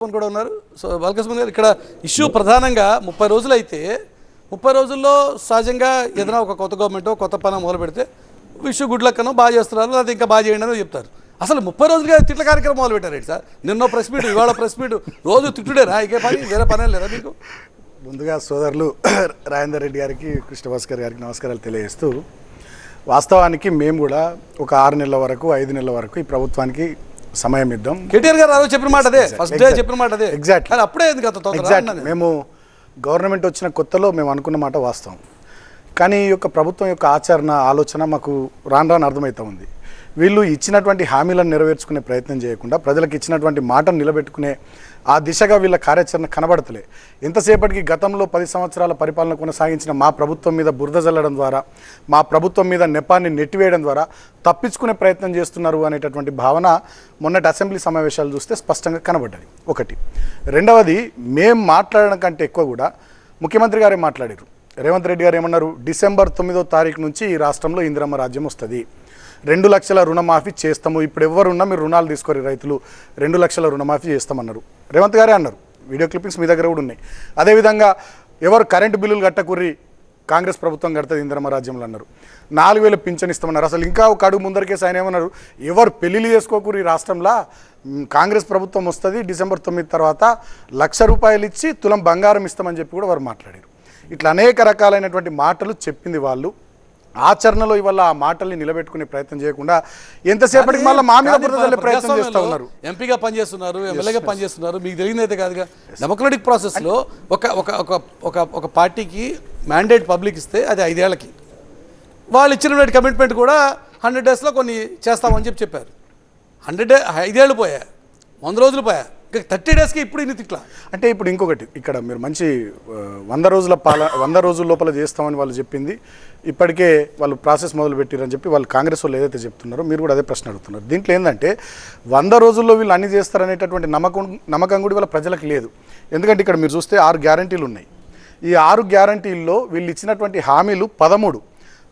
కూడా ఉన్నారు. సో బాలకృష్ణ గారు, ఇక్కడ ఇష్యూ ప్రధానంగా 30 రోజులు అయితే 30 రోజుల్లో సహజంగా ఏదైనా ఒక కొత్త గవర్నమెంట్ కొత్త పని మొదలు పెడితే ఇష్యూ గుడ్ లక్ అనో బాగా చేస్తున్నారు, అది ఇంకా బాగా చేయండి అని చెప్తారు. అసలు 30 రోజులుగా తిట్ల కార్యక్రమం మొదలు పెట్టారు సార్. నిన్నో ప్రెస్ మీట్, ఇవాళ ప్రెస్ మీట్, రోజు తిట్టుడేనా? ఇకే పని వేరే పనే లేదా మీకు? ముందుగా సోదరులు రాజేందర్ రెడ్డి గారికి, కృష్ణభాస్కర్ గారికి నమస్కారాలు తెలియజేస్తూ, వాస్తవానికి మేము కూడా ఒక 6 నెలల వరకు 5 నెలల వరకు ఈ ప్రభుత్వానికి సమయం ఇద్దాం. కేటీఆర్ గారు ఆ రోజు చెప్పిన మాట అదే, ఫస్ట్ డే చెప్పిన మాట అదే. ఎగ్జాక్ట్లీ అప్పుడే ఎగ్జాక్ట్లీ మేము గవర్నమెంట్ వచ్చిన కొత్తలో మేము అనుకున్న మాట వాస్తవం. కానీ ఈ యొక్క ప్రభుత్వం యొక్క ఆచరణ, ఆలోచన మాకు రాను రాను అర్థమవుతూ ఉంది. వీళ్ళు ఇచ్చినటువంటి హామీలను నెరవేర్చుకునే ప్రయత్నం చేయకుండా ప్రజలకు ఇచ్చినటువంటి మాటను నిలబెట్టుకునే ఆ దిశగా వీళ్ళ కార్యాచరణ కనబడతలే. ఎంతసేపటికి గతంలో 10 సంవత్సరాల పరిపాలన కొనసాగించిన మా ప్రభుత్వం మీద బురద జల్లడం ద్వారా, మా ప్రభుత్వం మీద నెపాన్ని నెట్టివేయడం ద్వారా తప్పించుకునే ప్రయత్నం చేస్తున్నారు అనేటటువంటి భావన మొన్నటి అసెంబ్లీ సమావేశాలు చూస్తే స్పష్టంగా కనబడ్డది. ఒకటి. రెండవది, మేము మాట్లాడడం కంటే ఎక్కువ కూడా ముఖ్యమంత్రి గారే మాట్లాడారు. రేవంత్ రెడ్డి గారు ఏమన్నారు? డిసెంబర్ 9వ తారీఖు నుంచి ఈ రాష్ట్రంలో ఇందిరమ్మ రాజ్యం వస్తుంది, 2 లక్షల రుణమాఫీ చేస్తాము, ఇప్పుడు ఎవరున్నా మీరు రుణాలు తీసుకోరు రైతులు, 2 లక్షల రుణమాఫీ చేస్తామన్నారు. రేవంత్ గారే అన్నారు. వీడియో క్లిప్పింగ్స్ మీ దగ్గర కూడా ఉన్నాయి. అదేవిధంగా ఎవరు కరెంటు బిల్లులు కట్టకుర్రి, కాంగ్రెస్ ప్రభుత్వం కడుతుంది ఇందిరమ్మ రాజ్యంలో అన్నారు. 4,000 పింఛన్ ఇస్తామన్నారు. అసలు ఇంకా ఒక అడుగు ముందరికేసి ఆయన ఏమన్నారు? ఎవరు పెళ్లిళ్ళు చేసుకోకూరి రాష్ట్రంలో కాంగ్రెస్ ప్రభుత్వం వస్తుంది, డిసెంబర్ 9 తర్వాత ₹1,00,000 ఇచ్చి తులం బంగారం ఇస్తామని చెప్పి కూడా వారు మాట్లాడారు. ఇట్లా అనేక రకాలైనటువంటి మాటలు చెప్పింది వాళ్ళు. ఆచరణలో ఇవాళ ఆ మాటల్ని నిలబెట్టుకునే ప్రయత్నం చేయకుండా ఎంతసేపటికి మళ్ళీ మా మీద బురద ప్రయత్నం చేస్తూ ఉన్నారు. ఎంపీగా పనిచేస్తున్నారు, ఎమ్మెల్యేగా పనిచేస్తున్నారు, మీకు తెలియదైతే కాదుగా. డెమోక్రటిక్ ప్రాసెస్లో ఒక పార్టీకి మ్యాండేట్ పబ్లిక్ ఇస్తే అది 5 ఏళ్లకి, వాళ్ళు ఇచ్చిన కమిట్మెంట్ కూడా 100 డేస్లో కొన్ని చేస్తామని చెప్పారు. 5 ఏళ్ళు పోయా, 100 రోజులు పోయా, 30 డేస్కి ఇప్పుడు ఇన్ని తిట్లా అంటే. ఇప్పుడు ఇంకొకటి, ఇక్కడ మీరు మంచి 100 రోజుల లోపల చేస్తామని వాళ్ళు చెప్పింది, ఇప్పటికే వాళ్ళు ప్రాసెస్ మొదలు పెట్టారని చెప్పి వాళ్ళు కాంగ్రెస్ వాళ్ళు ఏదైతే చెప్తున్నారో మీరు కూడా అదే ప్రశ్న అడుగుతున్నారు. దీంట్లో ఏంటంటే 100 రోజుల్లో వీళ్ళు అన్ని చేస్తారనేటటువంటి నమ్మకం కూడా వాళ్ళ ప్రజలకు లేదు. ఎందుకంటే ఇక్కడ మీరు చూస్తే 6 గ్యారంటీలు ఉన్నాయి. ఈ 6 గ్యారంటీల్లో వీళ్ళు ఇచ్చినటువంటి హామీలు 13.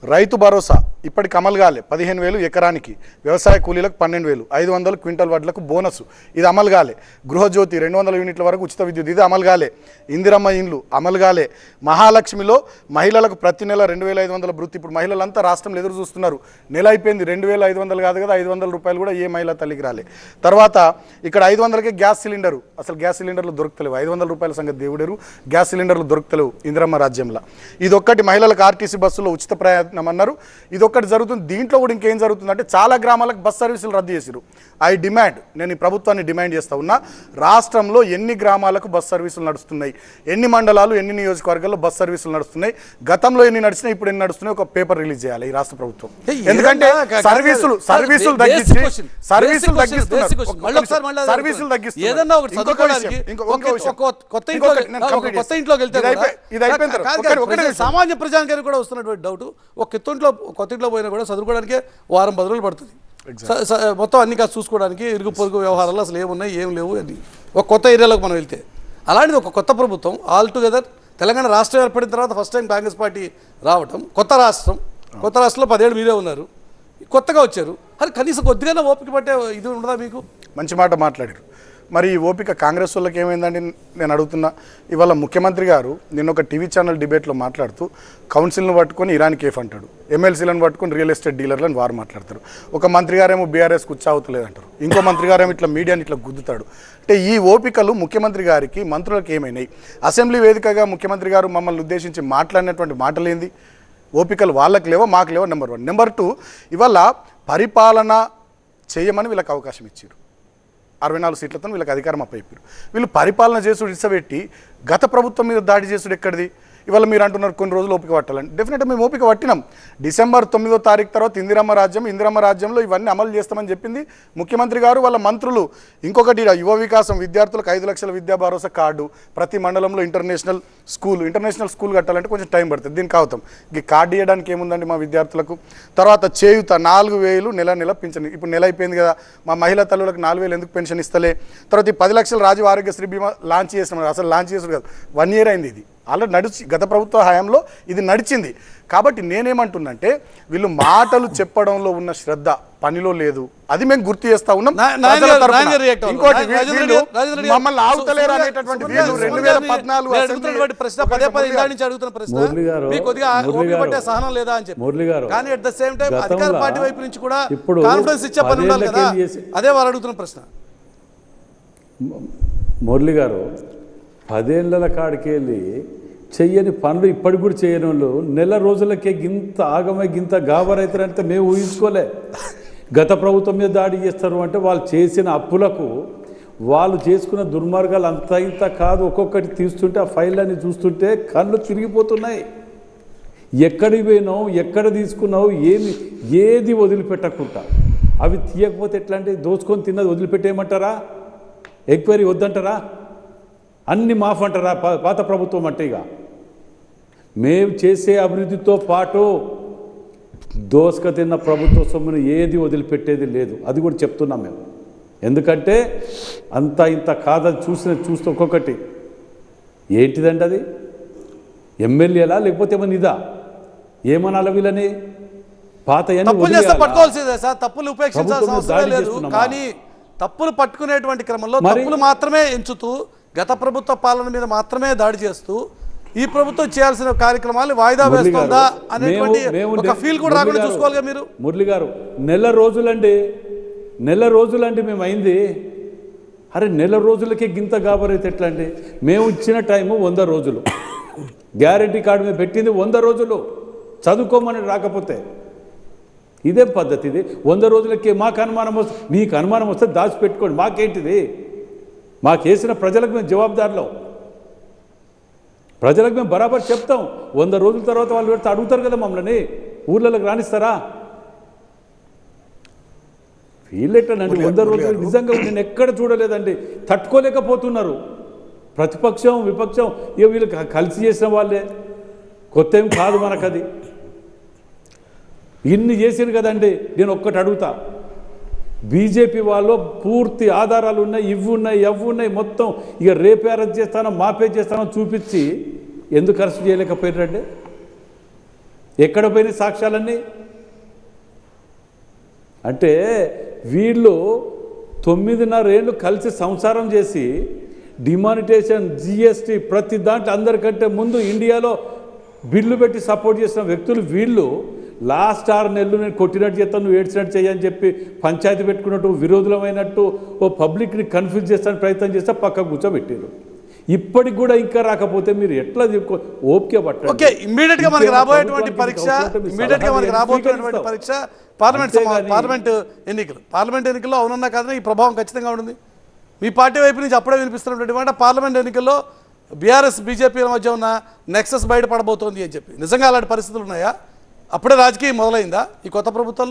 రైతు భరోసా ఇప్పటికి అమలు కాలే, 15,000 ఎకరానికి, వ్యవసాయ కూలీలకు 12,000, 500 క్వింటల్ వడ్లకు బోనస్, ఇది అమలు కాలే. గృహజ్యోతి 200 యూనిట్ల వరకు ఉచిత విద్యుత్, ఇది అమలు కాలే. ఇందిరమ్మ ఇండ్లు అమలు కాలే. మహాలక్ష్మిలో మహిళలకు ప్రతి నెల 2,500 వృత్తి. ఇప్పుడు మహిళలంతా రాష్ట్రంలో ఎదురు చూస్తున్నారు. నెల అయిపోయింది, 2,500 కాదు కదా, 500 రూపాయలు కూడా ఏ మహిళ తల్లికి రాలే. తర్వాత ఇక్కడ 500కే గ్యాస్ సిలిండరు, అసలు గ్యాస్ సిలిండర్లు దొరుకుతలేవు. 500 రూపాయల సంగతి దేవుడేరు, గ్యాస్ సిలిండర్లు దొరుకుతలేవు ఇందిరమ్మ రాజ్యంలో. ఇదొక్కటి. మహిళలకు ఆర్టీసీ బస్సులో ఉచిత ప్రయాణం అన్నారు, ఇదొక్కటి జరుగుతుంది. దీంట్లో కూడా ఇంకేం జరుగుతుందంటే చాలా గ్రామాలకు బస్ సర్వీసులు రద్దు చేశారు. నేను ఈ ప్రభుత్వాన్ని డిమాండ్ చేస్తా ఉన్నా, రాష్ట్రంలో ఎన్ని గ్రామాలకు బస్ సర్వీసులు నడుస్తున్నాయి, ఎన్ని మండలాలు, ఎన్ని నియోజకవర్గాల్లో బస్ సర్వీసులు నడుస్తున్నాయి, గతంలో ఎన్ని నడిచినాయి, ఇప్పుడు ఎన్ని నడుస్తున్నాయి, ఒక పేపర్ రిలీజ్ చేయాలి ఈ రాష్ట్ర ప్రభుత్వం. ఎందుకంటే సర్వీసులు సామాన్య ప్రజానికి కూడా వస్తున్నటువంటి డౌట్, కొత్త ఇంట్లో పోయినా కూడా చదువుకోవడానికి 1-10 రోజులు పడుతుంది. మొత్తం అన్ని కాదు చూసుకోవడానికి, ఇరుగు పొరుగు వ్యవహారాలు అసలు ఏమున్నాయి ఏం లేవు అని ఒక కొత్త ఏరియాలోకి మనం వెళ్తే, అలాంటిది ఒక కొత్త ప్రభుత్వం ఆల్ టుగెదర్ తెలంగాణ రాష్ట్రం ఏర్పడిన తర్వాత ఫస్ట్ టైం కాంగ్రెస్ పార్టీ రావటం, కొత్త రాష్ట్రంలో 10 ఏళ్ళు మీరే ఉన్నారు, కొత్తగా వచ్చారు. అది కనీసం కొద్దిగానే ఓపిక పట్టే ఇది ఉండదా మీకు? మంచి మాట మాట్లాడారు. మరి ఈ ఓపిక కాంగ్రెస్ వాళ్ళకి ఏమైందండి నేను అడుగుతున్నా. ఇవాళ ముఖ్యమంత్రి గారు నిన్న ఒక టీవీ ఛానల్ డిబేట్లో మాట్లాడుతూ కౌన్సిల్ను పట్టుకొని ఇరాన్ కేఫ్ అంటాడు, ఎమ్మెల్సీలను పట్టుకొని రియల్ ఎస్టేట్ డీలర్లను వారు మాట్లాడతారు. ఒక మంత్రి గారేమో బీఆర్ఎస్కి ఉచ్చావుతలేదంటారు, ఇంకో మంత్రి గారేమో ఇట్లా మీడియాని ఇట్లా గుద్దుతాడు. అంటే ఈ ఓపికలు ముఖ్యమంత్రి గారికి, మంత్రులకు ఏమైనాయి? అసెంబ్లీ వేదికగా ముఖ్యమంత్రి గారు మమ్మల్ని ఉద్దేశించి మాట్లాడినటువంటి మాటలేంది? ఓపికలు వాళ్ళకి లేవో మాకు లేవో, నెంబర్ 1. నెంబర్ 2, ఇవాళ పరిపాలన చేయమని వీళ్ళకి అవకాశం ఇచ్చారు. 64 సీట్లతో వీళ్ళకి అధికారం అప్పచెప్పారు. వీళ్ళు పరిపాలన చేసుడు ఇచ్చబెట్టి గత ప్రభుత్వం మీద దాడి చేసుడు ఎక్కడిది? ఇవాళ మీరు అంటున్నారు కొన్ని రోజులు ఓపిక పట్టాలని. డెఫినెట్గా మేము ఓపిక పట్టినాం. డిసెంబర్ 9వ తారీఖు తర్వాత ఇందిరమ్మ రాజ్యంలో ఇవన్నీ అమలు చేస్తామని చెప్పింది ముఖ్యమంత్రి గారు, వాళ్ళ మంత్రులు. ఇంకొకటి, యువ వికాసం, విద్యార్థులకు 5 లక్షల విద్యా భరోసా కార్డు, ప్రతి మండలంలో ఇంటర్నేషనల్ స్కూల్ కట్టాలంటే కొంచెం టైం పడుతుంది. దీనికి అవుతాం. ఈ కార్డు ఇవ్వడానికి ఏముందండి మా విద్యార్థులకు? తర్వాత చేయూత 4,000 నెల పింఛన్, ఇప్పుడు నెల అయిపోయింది కదా, మా మహిళా తల్లులకు 4,000 ఎందుకు పెన్షన్ ఇస్తలే? తర్వాత ఈ 10 లక్షల రాజీవ్ ఆరోగ్యశ్రీ బీమా లాంచ్ చేసినాం, అసలు లాంచ్ చేసుడు కాదు, 1 ఇయర్ అయింది. ఇది ఆల్రెడీ గత ప్రభుత్వ హయాంలో ఇది నడిచింది. కాబట్టి నేనేమంటున్నంటే వీళ్ళు మాటలు చెప్పడంలో ఉన్న శ్రద్ధ పనిలో లేదు, అది మేము గుర్తు చేస్తా ఉన్నాం. ఇంకోటి మమ్మల్ని ఆగుతలేరు అనేటటువంటి వీళ్ళు 2014 ప్రశ్న పదే పదే ఇందా నుంచి అడుగుతున్న ప్రశ్న మీకు కొద్దిగా ఓపిక పట్టే సహనం లేదా అని చెప్పి, కానీ అట్ ద సేమ్ టైం అధికార పార్టీ వైపు నుంచి కూడా కాన్ఫిడెన్స్ ఇచ్చే పని ఉండాలి కదా, అదే వారు అడుగుతున్న ప్రశ్న. మురళి గారు 10 ఏళ్ల కాడికి వెళ్ళి చెయ్యని పనులు ఇప్పటికి కూడా చేయని వాళ్ళు నెల రోజులకే గింత ఆగమై గింత గాబరైతారంటే మేము ఊహించుకోలే. గత ప్రభుత్వం మీద దాడి చేస్తారు అంటే వాళ్ళు చేసిన అప్పులకు వాళ్ళు చేసుకున్న దుర్మార్గాలు అంత ఇంత కాదు. ఒక్కొక్కటి తీస్తుంటే ఆ ఫైల్ అని చూస్తుంటే కళ్ళు తిరిగిపోతున్నాయి. ఎక్కడికి పోయినావు, ఎక్కడ తీసుకున్నావు, ఏది వదిలిపెట్టకుండా అవి తీయకపోతే ఎట్లా అంటే దోచుకొని తిన్నది వదిలిపెట్టేయమంటారా? ఎంక్వైరీ వద్దంటారా? అన్ని మాఫ్ అంటారా పాత ప్రభుత్వం అంటే? ఇక మేము చేసే అభివృద్ధితో పాటు దోసుక తిన్న ప్రభుత్వ సొమ్మును ఏది వదిలిపెట్టేది లేదు, అది కూడా చెప్తున్నాం మేము. ఎందుకంటే అంత ఇంత కాదని చూస్తే ఒక్కొక్కటి ఏంటిదండి అది? ఎమ్మెల్యేలా లేకపోతే ఏమన్నా ఇదా? ఏమనాల వీళ్ళని? పాత పట్టుకోవాల్సిందే సార్, తప్పులు ఉపేక్షించాల్సిన అవసరం లేదు. కానీ తప్పులు పట్టుకునేటువంటి క్రమంలో తప్పులు మాత్రమే ఎంచుతూ గత ప్రభుత్వ పాలన మీద మాత్రమే దాడి చేస్తూ ఈ ప్రభుత్వం చేయాల్సిన కార్యక్రమాలు వాయిదా వేస్తుందా అనేటువంటి ఒక ఫీల్ కూడా రాకుండా చూసుకోవాలి మీరు. మురళి గారు నెల రోజులండి మేము అయింది. అరే నెల రోజులకే గింత గాబరైతే ఎట్లా అండి? మేము ఇచ్చిన టైము 100 రోజులు, గ్యారంటీ కార్డు మీద పెట్టింది 100 రోజులు, చదువుకోమని రాకపోతే ఇదేం పద్ధతి? ఇది 100 రోజులకి మాకు అనుమానం వస్తే, మీకు అనుమానం వస్తే దాచిపెట్టుకోండి, మాకేంటిది? మాకేసిన ప్రజలకు మేము జవాబుదారులో, ప్రజలకు మేము బరాబర్ చెప్తాం. 100 రోజుల తర్వాత వాళ్ళు పెడితే అడుగుతారు కదా మమ్మల్ని, ఊర్లలోకి రాణిస్తారా? వీళ్ళెట్టనండి 100 రోజులు నిజంగా నేను ఎక్కడ చూడలేదండి. తట్టుకోలేకపోతున్నారు ప్రతిపక్షం విపక్షం. ఇక వీళ్ళు కలిసి చేసిన వాళ్ళే, కొత్త ఏం కాదు మనకది. ఇన్ని చేసారు కదండి. నేను ఒక్కటి అడుగుతా, బీజేపీ వాళ్ళు పూర్తి ఆధారాలు ఉన్నాయి, ఇవి ఉన్నాయి మొత్తం ఇక రేపే అరెస్ట్ చేస్తానో మాపే చేస్తానో చూపించి ఎందుకు అరెస్ట్ చేయలేకపోయారండి? ఎక్కడ పోయిన సాక్ష్యాలన్నీ? అంటే వీళ్ళు 9.5 ఏళ్ళు కలిసి సంసారం చేసి డిమానిటేషన్, జిఎస్టీ ప్రతి దాంట్లో అందరికంటే ముందు ఇండియాలో బిల్లు పెట్టి సపోర్ట్ చేసిన వ్యక్తులు వీళ్ళు. లాస్ట్ 6 నెలలు నేను కొట్టినట్టు చేస్తాను, నువ్వు ఏడ్చినట్టు చేయని చెప్పి పంచాయతీ పెట్టుకున్నట్టు, విరోధులమైనట్టు ఓ పబ్లిక్ని కన్ఫ్యూజ్ చేస్తానికి ప్రయత్నం చేస్తే పక్క కూర్చోబెట్టారు. ఇప్పటికి కూడా ఇంకా రాకపోతే మీరు ఎట్లా ఓపిక పట్టాలి? ఓకే, ఇమ్మీడియట్ గా మనకి రాబోయేటువంటి పరీక్ష పార్లమెంట్ ఎన్నికల్లో అవునన్నా కాదని ఈ ప్రభావం ఖచ్చితంగా ఉంటుంది. మీ పార్టీ వైపు నుంచి అప్పుడే వినిపిస్తున్నటువంటి మాట పార్లమెంట్ ఎన్నికల్లో బీఆర్ఎస్ బీజేపీల మధ్య ఉన్న నెక్సస్ బయటపడబోతోంది అని చెప్పి. నిజంగా అలాంటి పరిస్థితులు ఉన్నాయా? అప్పుడే రాజకీయం మొదలైందా ఈ కొత్త ప్రభుత్వంలో?